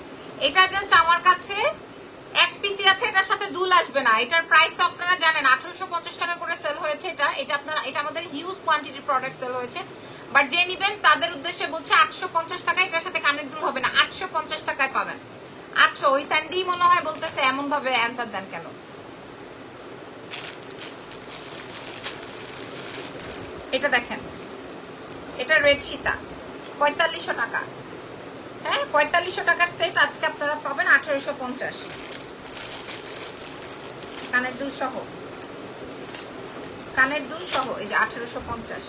এটা জাস্ট আমার কাছে এক পিসি আছে, এটার সাথে দুল আসবে না। এটার প্রাইস তো আপনারা জানেন 1850 টাকা করে সেল হয়েছে। এটা আমাদের হিউজ কোয়ান্টিটির প্রোডাক্ট সেল হয়েছে, বাট যে নিবেন তাদের উদ্দেশ্যে বলছে 850 টাকা। এটার সাথে কানের দুল হবে না, 850 টাকায় পাবেন। 800। ওই স্যান্ডি মনে হয় বলতেছে এমন ভাবে অ্যান্সার দেন কেন? এটা দেখেন, এটা রেড সীতা 4500 টাকা। হ্যাঁ 4500 টাকার সেট আজকে আপনারা পাবেন 1850। কানের দুল সহ, কানের দুল সহ এই যে 1850,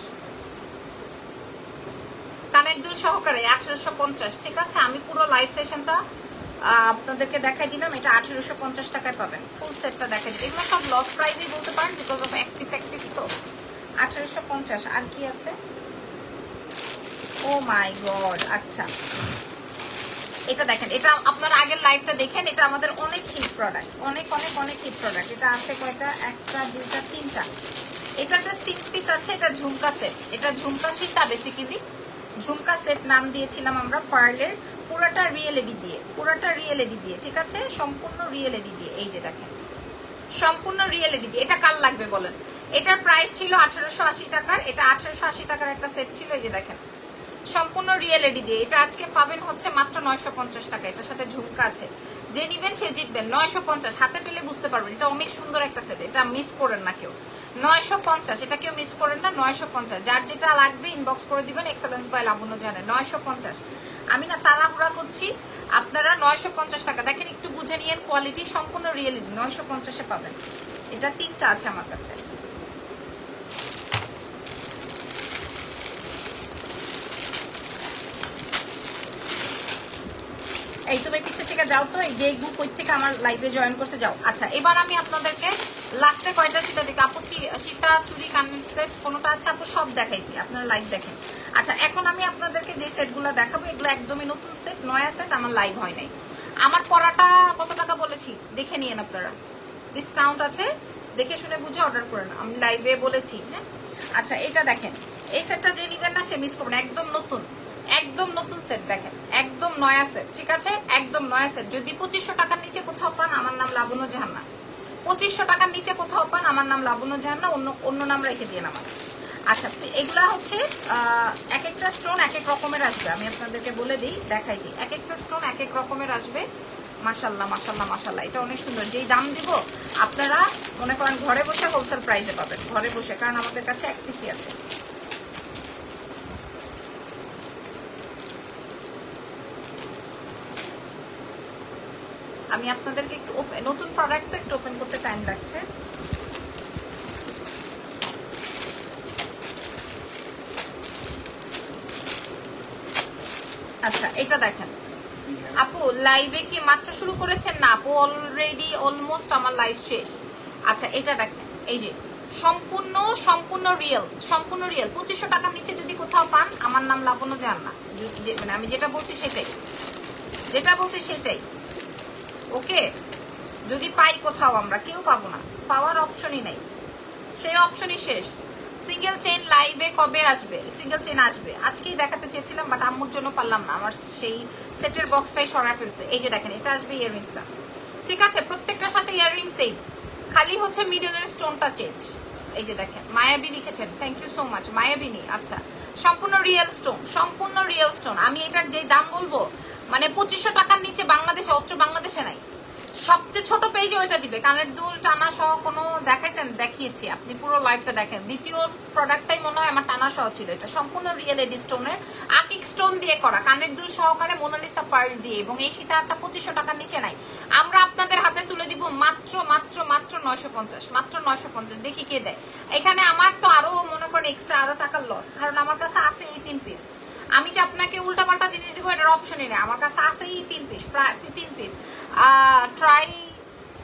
কানের দুল সহকারে 1850, ঠিক আছে? আমি পুরো লাইভ সেশনটা আপনাদেরকে দেখাই দিলাম, এটা 1850 টাকায় পাবেন। ফুল সেটটা দেখাই দিই, এগুলো সব লস প্রাইসই বলতে পারেন, বিকজ অফ এক পিস তো। 1850। আর কি আছে? ও মাই গড, আচ্ছা এটা দেখেন, এটা আপনার আগের লাইভটা দেখেন, এটা আমাদের অনেক হিট প্রোডাক্ট, অনেক অনেক অনেক হিট প্রোডাক্ট। এটা আছে কয়টা? একটা দুইটা তিনটা, এটা জাস্ট 3 পিস আছে। এটা ঝুমকা সেট, এটা ঝুমকা সীতা, বেসিক্যালি ঝুমকা সেট নাম দিয়েছিলাম আমরা পার্লের। পুরাটা রিয়েল এডি দিয়ে, পুরাটা রিয়েল এডি দিয়ে, ঠিক আছে? সম্পূর্ণ রিয়েল এডি দিয়ে। এই যে দেখেন সম্পূর্ণ রিয়েল এডি দিয়ে। এটা কার লাগবে বলেন? এটার প্রাইস ছিল 1880 টাকার, এটা 1880 টাকার একটা সেট ছিল। এই যে দেখেন সম্পূর্ণ রিয়েল এডি দিয়ে। এটা আজকে পাবেন হচ্ছে মাত্র 950 টাকা। এটার সাথে ঝুমকা আছে, যে নিবেন সে জিতবেন। 950 হাতে পেলে বুঝতে পারবেন, এটা অনেক সুন্দর একটা সেট, এটা মিস করেন না কেউ। 950, এটা কেউ মিস করেন না। 950, যার যেটা লাগবে ইনবক্স করে দিবেন এক্সেলেন্স বাই লাবণ্য জাহান। 950, আমি না তাড়াহুড়া করছি, আপনারা 950 টাকা দেখেন, একটু বুঝে নিয়েন কোয়ালিটি, সম্পূর্ণ রিয়েল এডি 950-এ পাবেন। এটা 3টা আছে আমার কাছে। এই তুমি পিছে থেকে যাও তো, এই দেখবো কই থেকে আমার লাইভে জয়েন করতে যাও। আচ্ছা এবার আমি আপনাদেরকে লাস্টে কয়টা সীতা দেখি আপু, সীতা চুরি কানের সেট কোনটা আছে আপু? সব দেখাইছি, আপনারা লাইভ দেখেন। আচ্ছা এখন আমি আপনাদেরকে যে সেটগুলো দেখাবো এগুলো একদমই নতুন সেট, নয়া সেট, আমার লাইভ হয় নাই। আমার পড়াটা কত টাকা বলেছি দেখে নিয়েন আপনারা, ডিসকাউন্ট আছে, দেখে শুনে বুঝে অর্ডার করেন, আমি লাইভে বলেছি। হ্যাঁ আচ্ছা এটা দেখেন, এই সেটটা যে নিবেন না সে মিস করবেন, একদম নতুন, একদম নতুন সেট দেখেন, একদম নয়া সেট, ঠিক আছে? একদম নয়া সেট। যদি 2500 টাকার নিচে কোথাও পান আমার নাম লাবণ্য জাহান না। 2500 টাকার নিচে কোথাও পান আমার নাম লাবণ্য জাহান না, অন্য নাম রেখে দিয়ে আমার। আচ্ছা এগুলা হচ্ছে এক একটা স্টোন এক এক রকমের আসবে, আমি আপনাদেরকে বলে দিই, দেখাই দিই। এক একটা স্টোন এক এক রকমের আসবে। মাশাল্লাহ মাশাল্লাহ মাশাল্লাহ, এটা অনেক সুন্দর। যেই দাম দিব আপনারা মনে করেন ঘরে বসে হোলসেল প্রাইসে পাবেন, ঘরে বসে, কারণ আমাদের কাছে এক পিসি আছে। আমি আপনাদেরকে একটু নতুন প্রোডাক্ট তো একটু ওপেন করতে টাইম লাগছে। আচ্ছা এটা দেখেন আপু, লাইভে কি মাত্র শুরু করেছেন? না আপু, অলরেডি অলমোস্ট আমার লাইভ শেষ। আচ্ছা এটা দেখেন, এই যে সম্পূর্ণ সম্পূর্ণ রিয়েল, সম্পূর্ণ রিয়েল। 2500 টাকার নিচে যদি কোথাও পান আমার নাম লাবণ্য জাহান না, মানে আমি যেটা বলছি সেটাই, যেটা বলছি সেটাই, ওকে? যদি পাই কোথাও, আমরা কেউ পাবো না, পাওয়ার অপশনই নাই, সেই অপশনই শেষ। সিঙ্গেল চেইন লাইভে কবে আসবে? সিঙ্গেল চেইন আসবে, আজকেই দেখাতে চেয়েছিলাম বাট আম্মুর জন্য পারলাম না, আমার সেই সেটের বক্সটাই সরা ফেলছে। এই যে দেখেন এটা আসবে ইয়াররিংসটা, ঠিক আছে? প্রত্যেকটার সাথে ইয়াররিং সেম, খালি হচ্ছে মিডলের স্টোনটা চেঞ্জ। এই যে দেখেন মায়াবী লিখেছেন, থ্যাংক ইউ সো মাচ মায়াবিনী। আচ্ছা সম্পূর্ণ রিয়েল স্টোন, সম্পূর্ণ রিয়েল স্টোন। আমি এটার যে দাম বলবো মানে 2500 টাকার নিচে বাংলাদেশে, অত্র বাংলাদেশে নাই। সবচেয়ে ছোট পেজে ওইটা দিবে, কানের দুল টানা সহ কোনো দেখাইছেন? দেখিয়েছি, আপনি পুরো লাইভটা দেখেন। দ্বিতীয় প্রোডাক্টটাই মনে হয় আমার টানা সহ ছিল। এটা সম্পূর্ণ রিয়েল এডি স্টোনের, আকিক স্টোন দিয়ে করা, কানের দুল সহকারে মোনালিসা পার্ল দিয়ে, এবং এই সীতাহারটা 2500 টাকার নিচে নাই। আমরা আপনাদের হাতে তুলে দিব মাত্র মাত্র মাত্র 950, মাত্র 950। দেখি কে দেয়। এখানে আমার তো আরো মনে করেন এক্সট্রা আরো টাকার লস, কারণ আমার কাছে আছে এই 3 পিস। আমি যে আপনাকে উল্টাপাল্টা জিনিস দিব এটার অপশনই নেই, আমার কাছে আছে এই 3 পিস, প্রায় 3 পিস। ট্রাই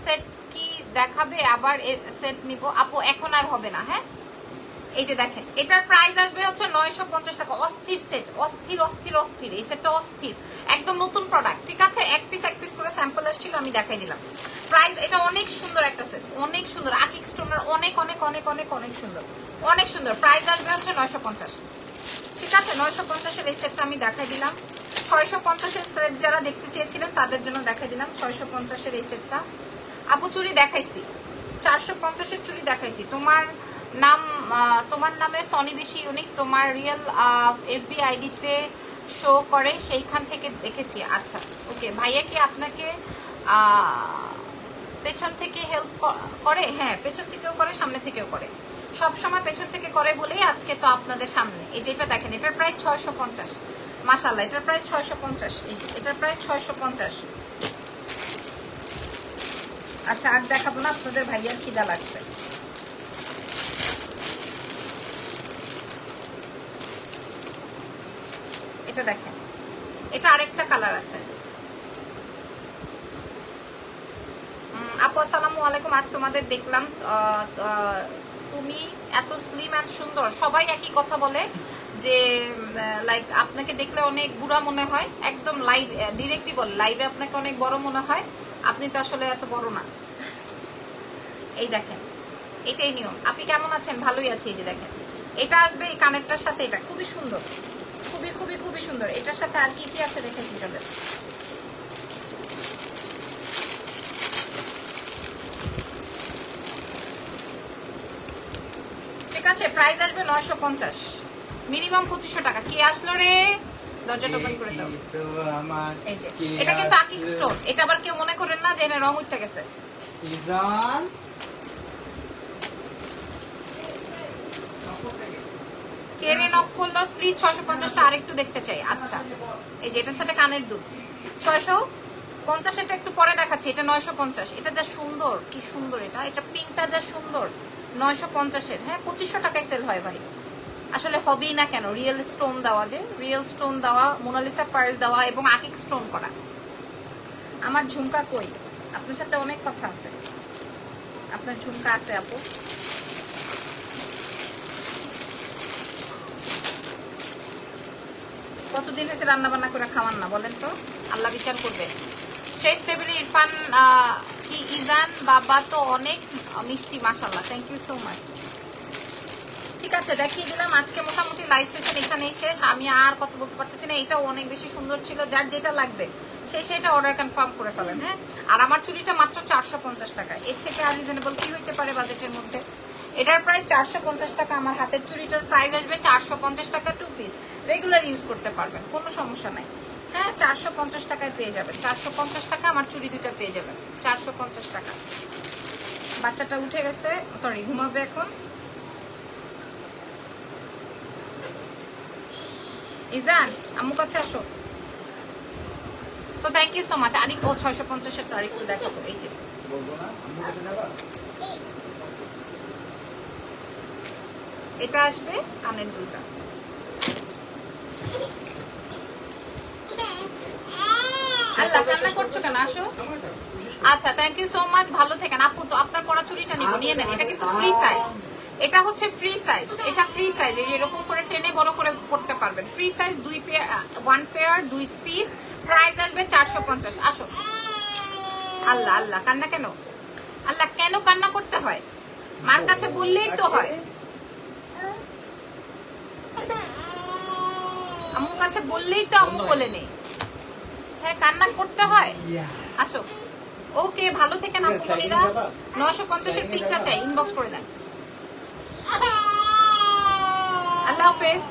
সেট কি দেখাবে? আবার সেট নিব আপু, এখন আর হবে না। হ্যাঁ, এই যে দেখেন, এটার প্রাইস আসবে হচ্ছে 950 টাকা। অস্থির সেট, অস্থির অস্থির অস্থির। এই সেটটা অস্থির, একদম নতুন প্রোডাক্ট। ঠিক আছে, এক পিস করে স্যাম্পল আসছিল, আমি দেখাই দিলাম। প্রাইস, এটা অনেক সুন্দর একটা সেট, অনেক সুন্দর। আকিক স্টোনের অনেক অনেক অনেক অনেক অনেক সুন্দর, অনেক সুন্দর। প্রাইস আসবে হচ্ছে 950। ঠিক আছে, 950-এর এই সেটটা আমি দেখাই দিলাম। 650-এর সেট যারা দেখতে চেয়েছিলেন তাদের জন্য দেখাই দিলাম 650-এর এই সেটটা। আপু চুড়ি দেখাইছি, 450-এর চুড়ি দেখাইছি। তোমার নাম, তোমার নামে সনি বেশি ইউনিক, তোমার রিয়েল এফবি আইডিতে শো করে, সেইখান থেকে দেখেছি। আচ্ছা ওকে, ভাইয়া কি আপনাকে পেছন থেকে হেল্প করে? হ্যাঁ, পেছন থেকেও করে, সামনে থেকেও করে, সবসময় পেছন থেকে করে বলেই আজকে তো আপনাদের সামনে। এই যেটা দেখেন, এটার প্রাইস 650। মাশাআল্লাহ, এটার প্রাইস 650। এটার প্রাইস 650। আচ্ছা, আর দেখাবো না, আপনাদের ভাইয়ার খিদা লাগছে। এটা দেখেন, এটা আরেকটা কালার আছে। আপু আসসালামু আলাইকুম, আজ তোমাদের দেখলাম, তুমি এত স্লিম এন্ড সুন্দর। সবাই একই কথা বলে যে লাইক আপনাকে দেখলে অনেক বুড়া মনে হয়, একদম লাইভ ডিরেক্টলি বল, লাইভে আপনাকে অনেক বড় মনে হয়, আপনি তো আসলে এত বড় না। এই দেখেন, এটাই নিয়ম। আপনি কেমন আছেন? ভালোই আছি। এই যে দেখেন, এটা আসবে এই কানেরটার সাথে, এটা খুবই সুন্দর, খুবই খুবই খুবই সুন্দর। এটার সাথে আর কি কি আছে দেখেছি তাদের। ঠিক আছে, প্রাইস আসবে 950, মিনিমাম 2500 টাকা। কি আসলো রে? দরজাটা ওপেন করে দাও। এই যে এটা কিন্তু আকিক স্টোন, এটা আবার কেউ মনে করেন না যে এর রং উঠে গেছে। ইজান কে রে নক করলো? প্লিজ 650টা আরেকটু দেখতে চাই। আচ্ছা, এই যে এটার সাথে কানের দুল 650, এটা একটু পরে দেখাচ্ছি। এটা 950। এটা যা সুন্দর, কি সুন্দর এটা, এটা পিঙ্কটা যা সুন্দর। 950-এর, হ্যাঁ 2500 টাকায় সেল হয় ভাই। আসলে হবেই না কেন, রিয়েল স্টোন দেওয়া, যে রিয়েল স্টোন দেওয়া, মোনালিসা পার্ল দেওয়া এবং আকিক স্টোন করা। আমার ঝুমকা কই? আপনার সাথে অনেক কথা আছে। আপনার ঝুমকা আছে আপু? কতদিন হয়েছে রান্না বান্না করে খাওয়ান না বলেন তো? আল্লাহ বিচার করবে। শেষ টেবিলে ইরফান কি ইজান বাবা তো অনেক মিষ্টি, মাশাআল্লাহ, থ্যাংক ইউ সো মাচ। ঠিক আছে, দেখিয়ে দিলাম। আজকে মোটামুটি লাইভ সেশন এখানেই শেষ। আমি আর কথা বলতে পারতেছি না। এটাও অনেক বেশি সুন্দর ছিল। যার যেটা লাগবে সেটা অর্ডার কনফার্ম করে ফেলেন। হ্যাঁ, আর আমার চুড়িটা মাত্র 450 টাকা। এর থেকে আর রিজনেবল কি হইতে পারে বাজেটের মধ্যে? এটার প্রাইস 450 টাকা। আমার হাতের চুড়িটার প্রাইস আসবে 450 টাকা, 2 পিস রেগুলার ইউজ করতে পারবেন, কোনো সমস্যা নাই। হ্যাঁ, 450 টাকায় পেয়ে যাবেন। 450 টাকা আমার চুড়ি দুটা পেয়ে যাবেন, 450 টাকা। বাচ্চাটা উঠে গেছে, সরি, ঘুমাবে এখন। ইজান আম্মু কাছে আসো। তো থ্যাংক ইউ সো মাচ। আরেক 650-এর তারিখ তো দেখাবো। এই যে বলবো না, আম্মু কাছে যাবা? এটা আসবে কানের দুলটা। আল্লাহ, কান্না করছো কেন? আসো। আচ্ছা, থ্যাংক ইউ সো মাচ, ভালো থাকেন। আপু তো আপনার পরা চুড়িটা নিব, নিয়ে নেন। এটা কিন্তু ফ্রি সাইজ, এটা হচ্ছে ফ্রি সাইজ, এটা ফ্রি সাইজ। এই এরকম করে টেনে বড় করে পড়তে পারবেন। Free size, 2 pair, 1 pair 2 piece. Price আসবে 450। আসো। আল্লাহ আল্লাহ, কান্না কেন? আল্লাহ, কেন কান্না করতে হয়? মার কাছে বললেই তো হয়। আম্মুর কাছে বললেই তো আম্মু বলে নেই। হ্যাঁ, কান্না করতে হয়। আসো। ওকে, ভালো থেকে না মনিরা। 950-এর পিকটা চাই, ইনবক্স করে দেন। আল্লাহ হাফেজ।